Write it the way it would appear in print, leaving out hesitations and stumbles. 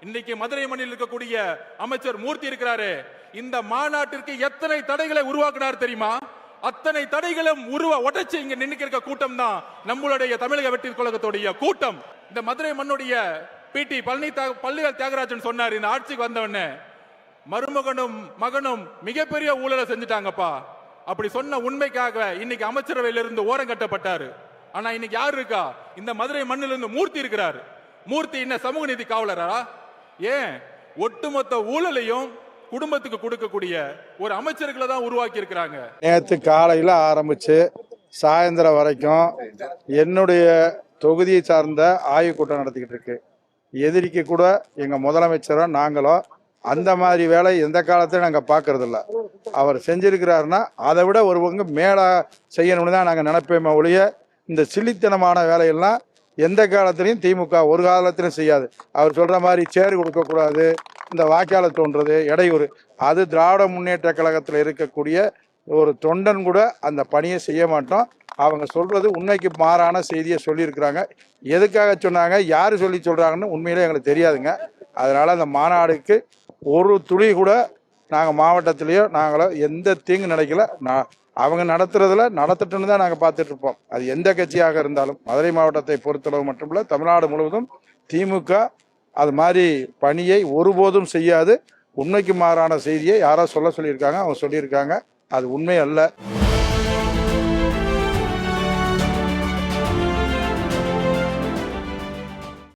இன்னைக்கு மதுரை மண்ணில் இருக்கக்கூடிய அமைச்சர் மூர்த்தி இருக்கிறாரு. இந்த மாநாட்டிற்கு எத்தனை தடைகளை உருவாக்கினார் தெரியுமா? அத்தனை தடைகளும் உடைச்சு இங்க நின்னுக்கு இருக்க கூட்டம் தான் நம்மளுடைய தமிழக வெற்றி கழகத்துடைய கூட்டம். இந்த மதுரை மண்ணுடைய பிடி பழனிவேல் தியாகராஜன் சொன்னார், இந்த ஆட்சிக்கு வந்தவொடனே மருமகனும் மகனும் மிகப்பெரிய ஊழலை செஞ்சுட்டாங்கப்பா. அப்படி சொன்ன உண்மைக்காக இன்னைக்கு அமைச்சரவையிலிருந்து ஓரம் கட்டப்பட்டாரு. ஆனா இன்னைக்கு யாரு இருக்கா? இந்த மதுரை மண்ணிலிருந்து மூர்த்தி இருக்கிறார். மூர்த்தி என்ன சமூக நீதி காவலரா? ஏன் ஒட்டுமொத்த ஊழலையும் குடும்பத்துக்கு கொடுக்கக்கூடிய ஒரு அமைச்சர்களை தான் உருவாக்கி இருக்கிறாங்க. நேற்று காலையில் ஆரம்பிச்சு சாயந்தரம் வரைக்கும் என்னுடைய தொகுதியை சார்ந்த ஆய்வு கூட்டம் நடத்திக்கிட்டு இருக்கு. எதிரிக்கு கூட எங்க முதலமைச்சரும் நாங்களும் அந்த மாதிரி வேலை எந்த காலத்தையும் நாங்கள் பார்க்கறது இல்லை. அவர் செஞ்சிருக்கிறாருன்னா அதை விட ஒரு பங்கு மேலே செய்யணும்னு தான் நாங்கள் நினைப்போமே ஒழிய இந்த சில்லித்தனமான வேலையெல்லாம் எந்த காலத்திலையும் திமுக ஒரு காலத்திலும் செய்யாது. அவர் சொல்ற மாதிரி சேர் கொடுக்கக்கூடாது, இந்த வாக்காளர் தோன்றது இடையூறு, அது திராவிட முன்னேற்ற கழகத்தில் இருக்கக்கூடிய ஒரு தொண்டன் கூட அந்த பணியை செய்ய மாட்டோம். அவங்க சொல்றது உண்மைக்கு மாறான செய்தியை சொல்லியிருக்கிறாங்க. எதுக்காக சொன்னாங்க, யாரு சொல்லி சொல்றாங்கன்னு உண்மையிலே எங்களுக்கு தெரியாதுங்க. அதனால அந்த மாநாடுக்கு ஒரு துளி கூட நாங்கள் மாவட்டத்திலேயோ நாங்களோ எந்த தீங்கு நினைக்கல. அவங்க நடத்துறதுல நடத்தட்டுன்னு தான் நாங்கள் பார்த்துட்டு இருப்போம். அது எந்த கட்சியாக இருந்தாலும். மதுரை மாவட்டத்தை பொறுத்தளவு மட்டுமில்ல, தமிழ்நாடு முழுவதும் திமுக அது மாதிரி பணியை ஒருபோதும் செய்யாது. உண்மைக்கு மாறான செய்தியை யாரோ சொல்லியிருக்காங்க, அவங்க சொல்லியிருக்காங்க. அது உண்மை அல்ல.